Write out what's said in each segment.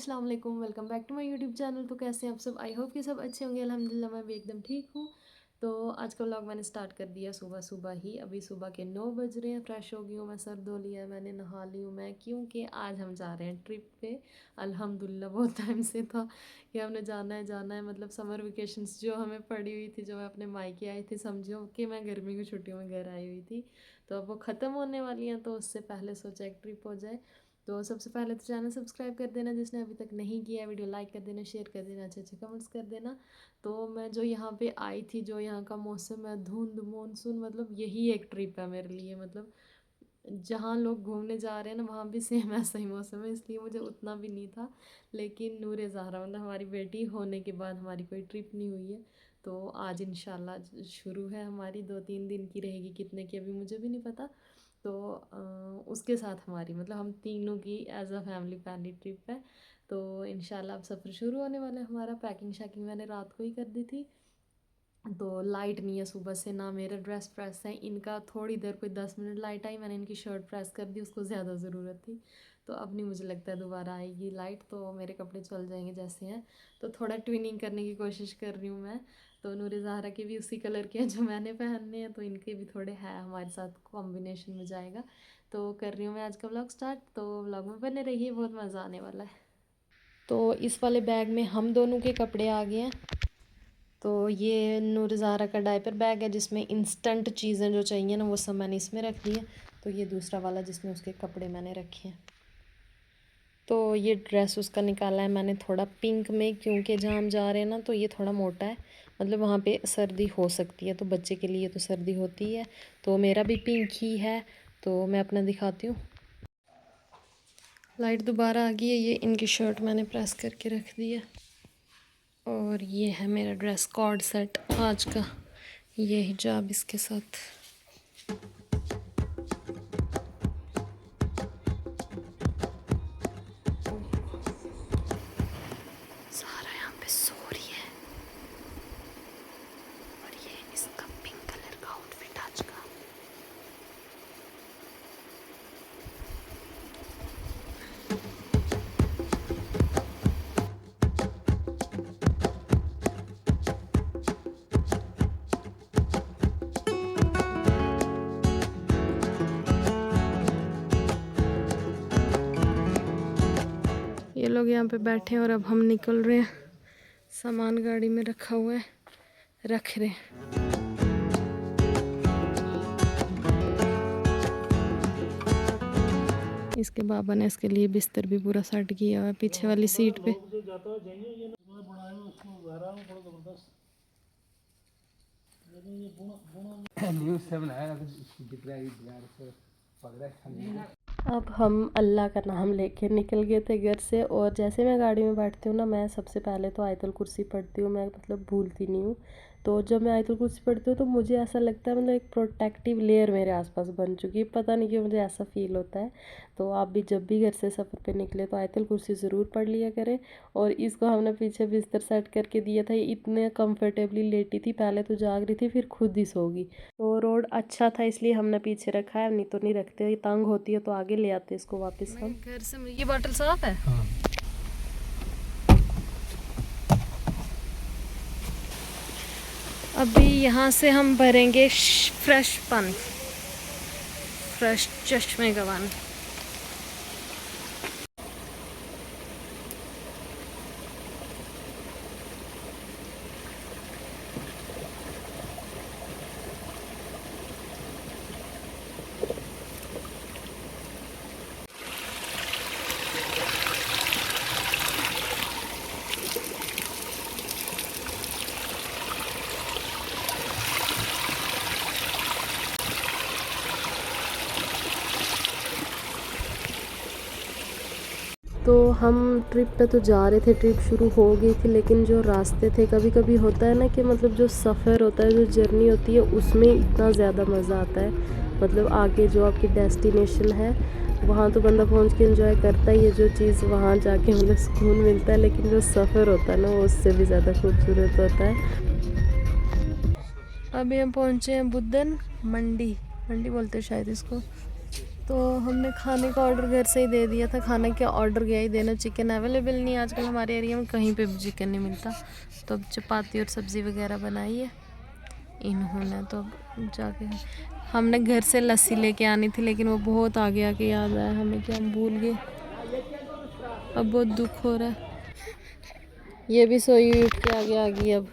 अस्सलाम वालेकुम, welcome back to my YouTube channel. तो कैसे हैं आप सब? आई होप कि सब अच्छे होंगे। अल्हम्दुलिल्लाह मैं भी एकदम ठीक हूँ। तो आज का व्लॉग मैंने स्टार्ट कर दिया सुबह सुबह ही। अभी सुबह के 9 बज रहे हैं। फ्रेश हो गई हूँ मैं, सर धो लिया है मैंने, नहा ली हूँ मैं, क्योंकि आज हम जा रहे हैं ट्रिप पे। अल्हम्दुलिल्लाह बहुत टाइम से था कि हमने जाना है। मतलब समर वेकेशंस जो हमें पड़ी हुई थी, जो मैं अपने मायके आई थी, समझो कि मैं गर्मी की छुट्टियों में घर आई हुई थी, तो अब वो ख़त्म होने वाली हैं। तो उससे पहले सोचा एक ट्रिप हो जाए। तो सबसे पहले तो चैनल सब्सक्राइब कर देना जिसने अभी तक नहीं किया, वीडियो लाइक कर देना, शेयर कर देना, अच्छे अच्छे कमेंट्स कर देना। तो मैं जो यहाँ पे आई थी, जो यहाँ का मौसम है, धुंध मानसून, मतलब यही एक ट्रिप है मेरे लिए। मतलब जहाँ लोग घूमने जा रहे हैं ना, वहाँ भी सेम ऐसा ही मौसम है, इसलिए मुझे उतना भी नहीं था। लेकिन नूरे ज़हरा मतलब हमारी बेटी होने के बाद हमारी कोई ट्रिप नहीं हुई है। तो आज इंशाल्लाह शुरू है हमारी, 2-3 दिन की रहेगी, कितने की अभी मुझे भी नहीं पता। तो उसके साथ हमारी मतलब हम तीनों की एज अ फैमिली पहली ट्रिप है। तो इंशाल्लाह अब सफ़र शुरू होने वाला है हमारा। पैकिंग शैकिंग मैंने रात को ही कर दी थी। तो लाइट नहीं है सुबह से, ना मेरा ड्रेस प्रेस है, इनका थोड़ी देर कोई 10 मिनट लाइट आई, मैंने इनकी शर्ट प्रेस कर दी, उसको ज़्यादा ज़रूरत थी। तो अब नहीं मुझे लगता है दोबारा आएगी लाइट, तो मेरे कपड़े चल जाएंगे जैसे हैं। तो थोड़ा ट्विनिंग करने की कोशिश कर रही हूँ मैं। तो नूर ज़ाहरा के भी उसी कलर के हैं जो मैंने पहनने हैं, तो इनके भी थोड़े हैं, हमारे साथ कॉम्बिनेशन में जाएगा। तो कर रही हूँ मैं आज का व्लॉग स्टार्ट। तो व्लॉग में बने रहिए, बहुत मज़ा आने वाला है। तो इस वाले बैग में हम दोनों के कपड़े आ गए हैं। तो ये नूर ज़ारा का डायपर बैग है, जिसमें इंस्टेंट चीज़ें जो चाहिए ना वो सब मैंने इसमें रख दी है। तो ये दूसरा वाला जिसमें उसके कपड़े मैंने रखे हैं। तो ये ड्रेस उसका निकाला है मैंने थोड़ा पिंक में, क्योंकि जहाँ हम जा रहे हैं ना तो ये थोड़ा मोटा है, मतलब वहाँ पे सर्दी हो सकती है, तो बच्चे के लिए तो सर्दी होती है। तो मेरा भी पिंक ही है। तो मैं अपना दिखाती हूँ। लाइट दोबारा आ गई है। ये इनकी शर्ट मैंने प्रेस करके रख दी है। और ये है मेरा ड्रेस कोड सेट आज का, ये हिजाब इसके साथ। सारा यहाँ पे सो रही है। और ये इसका पिंक कलर का आउटफिट आज का। ये लोग यहाँ पे बैठे हैं और अब हम निकल रहे हैं। सामान गाड़ी में रखा हुआ है, रख रहे हैं। इसके बाबा ने इसके लिए बिस्तर भी पूरा सेट किया हुआ है पीछे वाली सीट पे। अब हम अल्लाह का नाम लेके निकल गए थे घर से। और जैसे मैं गाड़ी में बैठती हूँ ना, मैं सबसे पहले तो आयतुल कुर्सी पढ़ती हूँ, मैं मतलब भूलती नहीं हूँ। तो जब मैं आयतुल कुर्सी पढ़ती हूँ तो मुझे ऐसा लगता है मतलब एक प्रोटेक्टिव लेयर मेरे आसपास बन चुकी है, पता नहीं क्यों मुझे ऐसा फील होता है। तो आप भी जब भी घर से सफ़र पे निकले तो आयतुल कुर्सी ज़रूर पढ़ लिया करें। और इसको हमने पीछे बिस्तर सेट करके दिया था, ये इतने कंफर्टेबली लेटी थी, पहले तो जाग रही थी फिर खुद ही सो गई। तो रोड अच्छा था इसलिए हमने पीछे रखा है, नहीं तो नहीं रखते, ये तंग होती है तो आगे ले आते इसको वापस हम। घर से ये बॉटल साफ है। हाँ। अभी यहाँ से हम भरेंगे फ्रेश पानी, फ्रेश चश्मे का पानी। तो हम ट्रिप पे तो जा रहे थे, ट्रिप शुरू हो गई थी, लेकिन जो रास्ते थे, कभी कभी होता है ना कि मतलब जो सफ़र होता है, जो जर्नी होती है, उसमें इतना ज़्यादा मज़ा आता है। मतलब आगे जो आपकी डेस्टिनेशन है वहाँ तो बंदा पहुँच के एंजॉय करता ही है, जो चीज़ वहाँ जाके मतलब सुकून मिलता है, लेकिन जो सफ़र होता है ना वो उससे भी ज़्यादा खूबसूरत होता है। अभी हम पहुँचे हैं बुद्धन मंडी, मंडी बोलते हैं शायद इसको। तो हमने खाने का ऑर्डर घर से ही दे दिया था। खाने का ऑर्डर गया ही देना, चिकन अवेलेबल नहीं आजकल हमारे एरिया में, कहीं पे भी चिकन नहीं मिलता। तो अब चपाती और सब्ज़ी वगैरह बनाई है इन्होंने। तो अब जाके हमने घर से लस्सी लेके आनी थी, लेकिन वो बहुत आगे आके याद आया हमें कि हम भूल गए। अब बहुत दुख हो रहा है। ये भी सोई हुई उठ के आगे आ गई। अब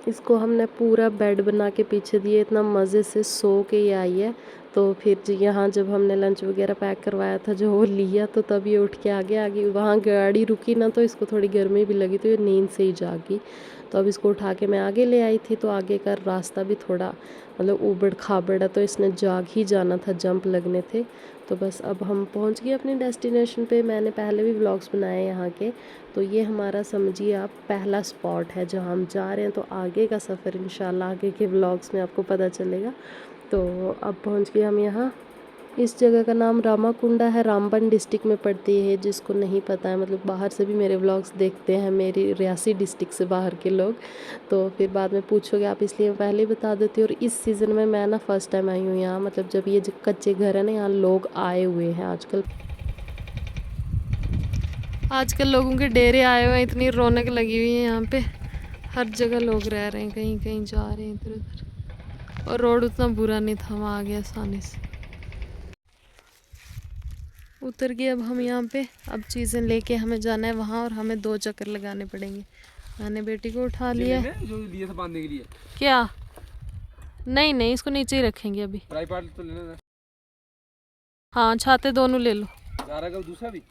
इसको हमने पूरा बेड बना के पीछे दिए, इतना मज़े से सो के ही आई है। तो फिर यहाँ जब हमने लंच वगैरह पैक करवाया था, जो वो लिया, तो तब ये उठ के आगे आ गई। वहाँ गाड़ी रुकी ना, तो इसको थोड़ी गर्मी भी लगी, तो ये नींद से ही जागी। तो अब इसको उठा के मैं आगे ले आई थी। तो आगे का रास्ता भी थोड़ा मतलब ऊबड़ खाबड़ है, तो इसने जाग ही जाना था, जंप लगने थे। तो बस अब हम पहुंच गए अपने डेस्टिनेशन पे। मैंने पहले भी व्लॉग्स बनाए यहाँ के। तो ये हमारा समझिए आप पहला स्पॉट है जहाँ हम जा रहे हैं। तो आगे का सफ़र इंशाल्लाह आगे के व्लॉग्स में आपको पता चलेगा। तो अब पहुँच गए हम यहाँ। इस जगह का नाम रामाकुंडा है, रामबन डिस्ट्रिक्ट में पड़ती है। जिसको नहीं पता है, मतलब बाहर से भी मेरे व्लॉग्स देखते हैं, मेरी रियासी डिस्ट्रिक्ट से बाहर के लोग, तो फिर बाद में पूछोगे आप, इसलिए मैं पहले ही बता देती हूँ। और इस सीज़न में मैं ना फ़र्स्ट टाइम आई हूँ यहाँ, मतलब जब ये जो कच्चे घर है ना, यहाँ लोग आए हुए हैं आजकल। आजकल लोगों के डेरे आए हुए हैं, इतनी रौनक लगी हुई है यहाँ पे। हर जगह लोग रह रहे हैं, कहीं कहीं जा रहे हैं इधर उधर। और रोड उतना बुरा नहीं था, वहाँ आ गया आसानी से। उतर गए अब हम यहाँ पे। अब चीज़ें लेके हमें जाना है वहाँ, और हमें 2 चक्कर लगाने पड़ेंगे। मैंने बेटी को उठा लिया है। जो दिया था बांधने के लिए। क्या? नहीं नहीं, इसको नीचे ही रखेंगे अभी। ट्राइपॉड तो लेना। हाँ, छाते दोनों ले लो। दूसरा भी।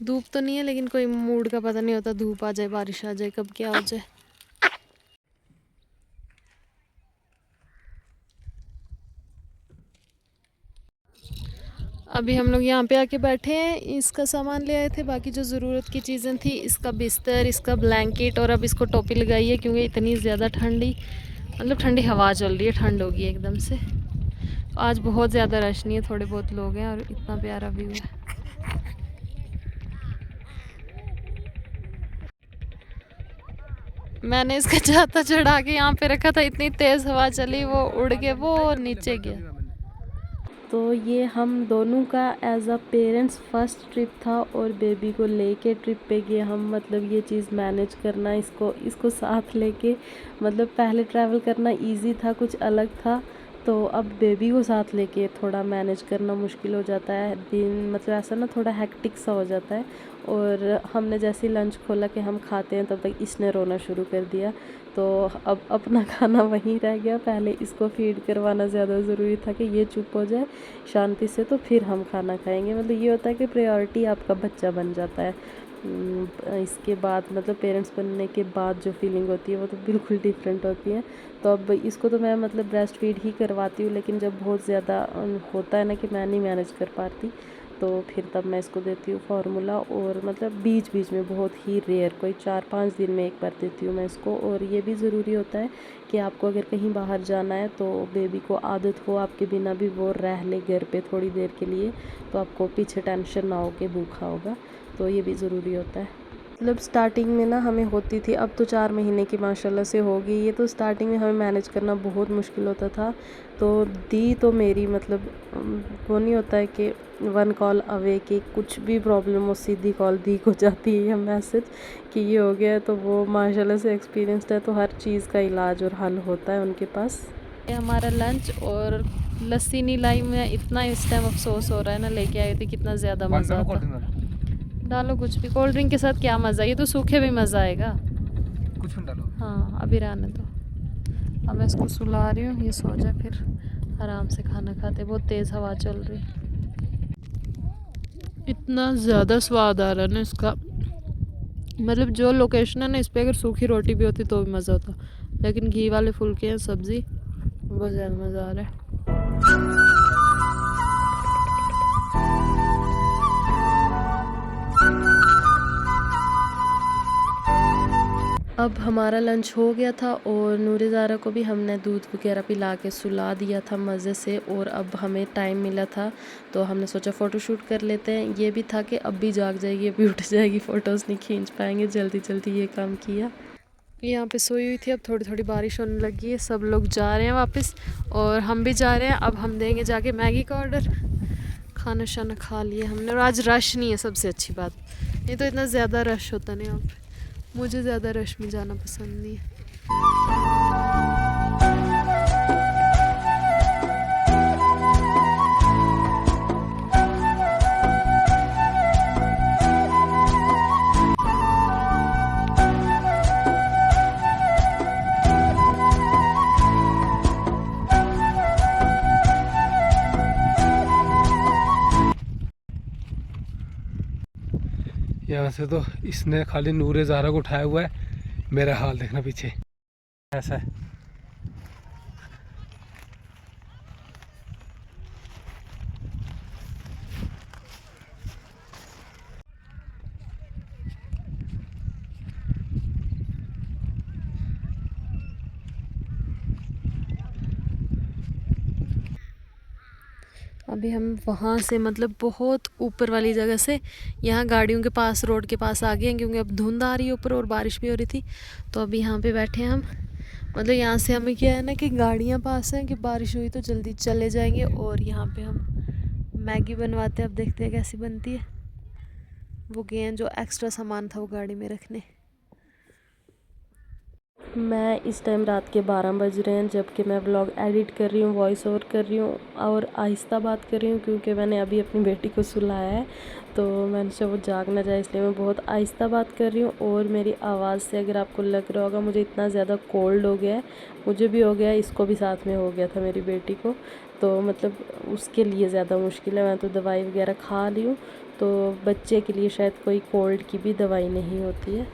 धूप तो नहीं है, लेकिन कोई मूड का पता नहीं होता, धूप आ जाए, बारिश आ जाए, कब क्या हो जाए। अभी हम लोग यहाँ पे आके बैठे हैं। इसका सामान ले आए थे, बाकी जो ज़रूरत की चीज़ें थी, इसका बिस्तर, इसका ब्लैंकेट, और अब इसको टोपी लगाई है क्योंकि इतनी ज़्यादा ठंडी, मतलब ठंडी हवा चल रही है, ठंड होगी एकदम से। आज बहुत ज़्यादा रश नहीं है, थोड़े बहुत लोग हैं, और इतना प्यारा व्यू है। मैंने इसका छाता चढ़ा के यहाँ पे रखा था, इतनी तेज़ हवा चली, वो उड़ के वो नीचे गया। तो ये हम दोनों का as a parents first trip था, और बेबी को लेके ट्रिप पे गए हम। मतलब ये चीज़ मैनेज करना, इसको साथ लेके, मतलब पहले ट्रैवल करना इजी था, कुछ अलग था। तो अब बेबी को साथ लेके थोड़ा मैनेज करना मुश्किल हो जाता है। दिन मतलब ऐसा ना थोड़ा हेक्टिक सा हो जाता है। और हमने जैसे ही लंच खोला कि हम खाते हैं, तब तक इसने रोना शुरू कर दिया। तो अब अपना खाना वहीं रह गया। पहले इसको फीड करवाना ज़्यादा ज़रूरी था कि ये चुप हो जाए शांति से, तो फिर हम खाना खाएंगे। मतलब ये होता है कि प्रायोरिटी आपका बच्चा बन जाता है। इसके बाद मतलब पेरेंट्स बनने के बाद जो फीलिंग होती है वो तो बिल्कुल डिफरेंट होती है। तो अब इसको तो मैं मतलब ब्रेस्ट फीड ही करवाती हूँ, लेकिन जब बहुत ज़्यादा होता है ना कि मैं नहीं मैनेज कर पाती, तो फिर तब मैं इसको देती हूँ फार्मूला। और मतलब बीच बीच में बहुत ही रेयर, कोई 4-5 दिन में एक बार देती हूँ मैं इसको। और ये भी ज़रूरी होता है कि आपको अगर कहीं बाहर जाना है, तो बेबी को आदत हो आपके बिना भी वो रह ले घर पे थोड़ी देर के लिए, तो आपको पीछे टेंशन ना हो कि भूखा होगा। तो ये भी ज़रूरी होता है। मतलब स्टार्टिंग में ना हमें होती थी, अब तो 4 महीने की माशाल्लाह से हो गई। ये तो स्टार्टिंग में हमें मैनेज करना बहुत मुश्किल होता था। तो दी तो मेरी मतलब वो नहीं होता है कि 1 कॉल अवे कि कुछ भी प्रॉब्लम हो सीधी कॉल दी को जाती है या मैसेज कि ये हो गया है। तो वो माशाल्लाह से एक्सपीरियंस्ड है, तो हर चीज़ का इलाज और हल होता है उनके पास। ये हमारा लंच, और लस्सी नहीं लाई मैं, इतना इस टाइम अफसोस हो रहा है ना, लेके आई थी कितना ज़्यादा मज़ा आता। डालो कुछ भी, कोल्ड ड्रिंक के साथ क्या मज़ा, ये तो सूखे भी मज़ा आएगा। कुछ भी डालो। हाँ, अभी रहने दो। अब मैं इसको सुला रही हूँ, ये सो जाए, फिर आराम से खाना खाते। बहुत तेज़ हवा चल रही, इतना ज़्यादा स्वाद आ रहा है ना इसका। मतलब जो लोकेशन है ना, इस पर अगर सूखी रोटी भी होती तो भी मज़ा होता, लेकिन घी वाले फुलके हैं, सब्ज़ी, बहुत ज़्यादा मज़ा आ रहा है। अब हमारा लंच हो गया था, और नूर ज़ारा को भी हमने दूध वगैरह पिला के सुला दिया था मज़े से। और अब हमें टाइम मिला था, तो हमने सोचा फ़ोटोशूट कर लेते हैं। ये भी था कि अब भी जाग जाएगी, अभी उठ जाएगी, फ़ोटोज़ नहीं खींच पाएंगे, जल्दी जल्दी ये काम किया। यहाँ पे सोई हुई थी, अब थोड़ी थोड़ी बारिश होने लगी है, सब लोग जा रहे हैं वापस और हम भी जा रहे हैं। अब हम देंगे जाके मैगी का ऑर्डर। खाना शाना खा लिया हमने और आज रश नहीं है, सबसे अच्छी बात। नहीं तो इतना ज़्यादा रश होता नहीं यहाँ पे, मुझे ज़्यादा रश में जाना पसंद नहीं है। यहाँ से तो इसने खाली नूरे ज़ारा को उठाया हुआ है, मेरा हाल देखना पीछे ऐसा है। अभी हम वहाँ से मतलब बहुत ऊपर वाली जगह से यहाँ गाड़ियों के पास, रोड के पास आ गए हैं, क्योंकि अब धुंध आ रही है ऊपर और बारिश भी हो रही थी। तो अभी यहाँ पे बैठे हैं हम। मतलब यहाँ से हमें क्या है ना कि गाड़ियाँ पास हैं कि बारिश हुई तो जल्दी चले जाएंगे। और यहाँ पे हम मैगी बनवाते हैं, अब देखते हैं कैसी बनती है। वो गए हैं जो एक्स्ट्रा सामान था वो गाड़ी में रखने। मैं इस टाइम रात के 12 बज रहे हैं, जबकि मैं व्लॉग एडिट कर रही हूँ, वॉइस ओवर कर रही हूँ और आहिस्ता बात कर रही हूँ, क्योंकि मैंने अभी अपनी बेटी को सुलाया है। तो मैंने सोचा वो जाग ना जाए, इसलिए मैं बहुत आहिस्ता बात कर रही हूँ। और मेरी आवाज़ से अगर आपको लग रहा होगा, मुझे इतना ज़्यादा कोल्ड हो गया है, मुझे भी हो गया है, इसको भी साथ में हो गया था मेरी बेटी को। तो मतलब उसके लिए ज़्यादा मुश्किल है। मैं तो दवाई वगैरह खा ली हूँ, तो बच्चे के लिए शायद कोई कोल्ड की भी दवाई नहीं होती है।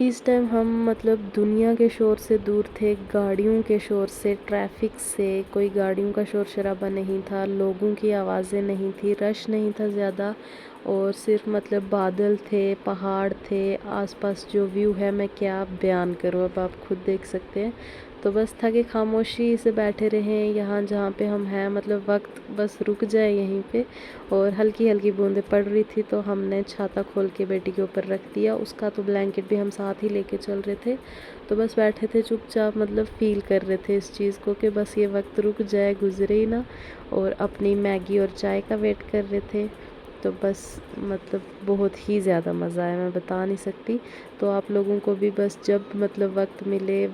इस टाइम हम मतलब दुनिया के शोर से दूर थे, गाड़ियों के शोर से, ट्रैफिक से। कोई गाड़ियों का शोर शराबा नहीं था, लोगों की आवाज़ें नहीं थी, रश नहीं था ज़्यादा। और सिर्फ मतलब बादल थे, पहाड़ थे, आसपास जो व्यू है मैं क्या बयान करूँ, अब आप खुद देख सकते हैं। तो बस था कि खामोशी से बैठे रहें यहाँ जहाँ पे हम हैं, मतलब वक्त बस रुक जाए यहीं पे। और हल्की हल्की बूंदें पड़ रही थी, तो हमने छाता खोल के बेटी के ऊपर रख दिया। उसका तो ब्लैंकेट भी हम साथ ही लेके चल रहे थे। तो बस बैठे थे चुपचाप, मतलब फ़ील कर रहे थे इस चीज़ को कि बस ये वक्त रुक जाए, गुजरे ही ना। और अपनी मैगी और चाय का वेट कर रहे थे। तो बस मतलब बहुत ही ज़्यादा मज़ा आया, मैं बता नहीं सकती। तो आप लोगों को भी बस जब मतलब वक्त मिले,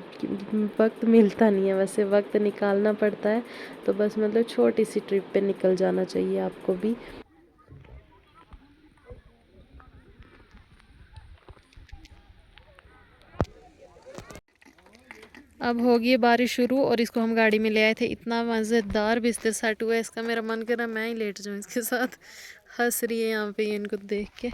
वक्त मिलता नहीं है वैसे, वक्त निकालना पड़ता है। तो बस मतलब छोटी सी ट्रिप पे निकल जाना चाहिए आपको भी। अब होगी है बारिश शुरू और इसको हम गाड़ी में ले आए थे। इतना मज़ेदार बिस्तर सेट हुआ है इसका, मेरा मन कर रहा मैं ही लेट जाऊँ इसके साथ। हंस रही है यहाँ पे ये इनको देख के।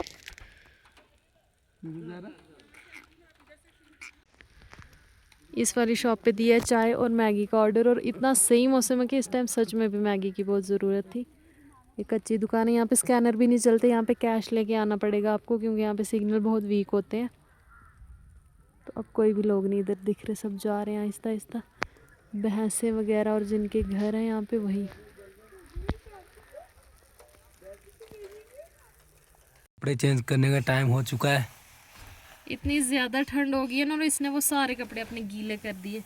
इस वाली शॉप पे दिया है चाय और मैगी का ऑर्डर। और इतना सही मौसम है कि इस टाइम सच में भी मैगी की बहुत ज़रूरत थी। ये कच्ची दुकान है, यहाँ पे स्कैनर भी नहीं चलते, यहाँ पे कैश लेके आना पड़ेगा आपको, क्योंकि यहाँ पे सिग्नल बहुत वीक होते हैं। तो अब कोई भी लोग नहीं इधर दिख रहे, सब जा रहे हैं आहिस्ता आहिस्ता। भैंसें वगैरह और जिनके घर हैं यहाँ पे वही। कपड़े चेंज करने का टाइम हो चुका है। इतनी ज़्यादा ठंड हो गई है ना, और इसने वो सारे कपड़े अपने गीले कर दिए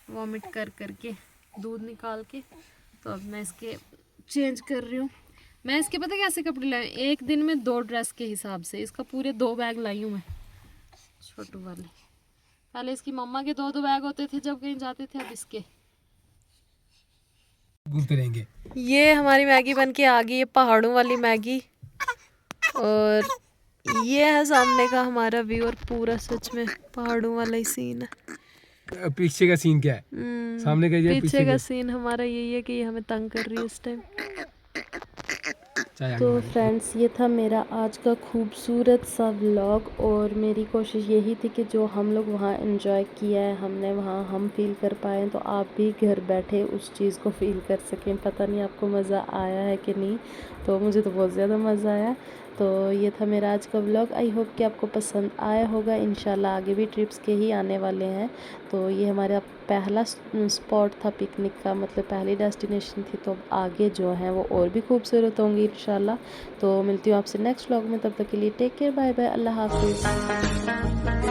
वॉमिट कर करके, दूध निकाल के। तो अब मैं इसके चेंज कर रही हूँ। मैं इसके पता कैसे कपड़े लाए, एक दिन में 2 ड्रेस के हिसाब से इसका पूरे 2 बैग लाई हूँ मैं, छोटू वाले। पहले इसकी मम्मा के 2 बैग होते थे जब कहीं जाते थे, अब इसके। घूमते रहेंगे। ये हमारी मैगी बन के आ गई है, पहाड़ों वाली मैगी। और ये है सामने का हमारा व्यू, और पूरा सच में पहाड़ों वाला ही सीन है। पीछे का सीन क्या है? सामने का ये, पीछे का सीन हमारा यही है कि ये हमें तंग कर रही है इस टाइम। तो फ्रेंड्स, ये था मेरा आज का खूबसूरत सा व्लॉग। और मेरी कोशिश यही थी कि जो हम लोग वहाँ एंजॉय किया है हमने, वहाँ हम फील कर पाए, तो आप भी घर बैठे उस चीज़ को फील कर सकें। पता नहीं आपको मज़ा आया है कि नहीं, तो मुझे तो बहुत ज़्यादा मज़ा आया। तो ये था मेरा आज का व्लॉग। आई होप कि आपको पसंद आया होगा। इंशाल्लाह आगे भी ट्रिप्स के ही आने वाले हैं। तो ये हमारा पहला स्पॉट था पिकनिक का, मतलब पहली डेस्टिनेशन थी। तो अब आगे जो है वो और भी खूबसूरत होंगी इंशाल्लाह। तो मिलती हूँ आपसे नेक्स्ट व्लॉग में, तब तक के लिए टेक केयर, बाय बाय, अल्लाह हाफिज़।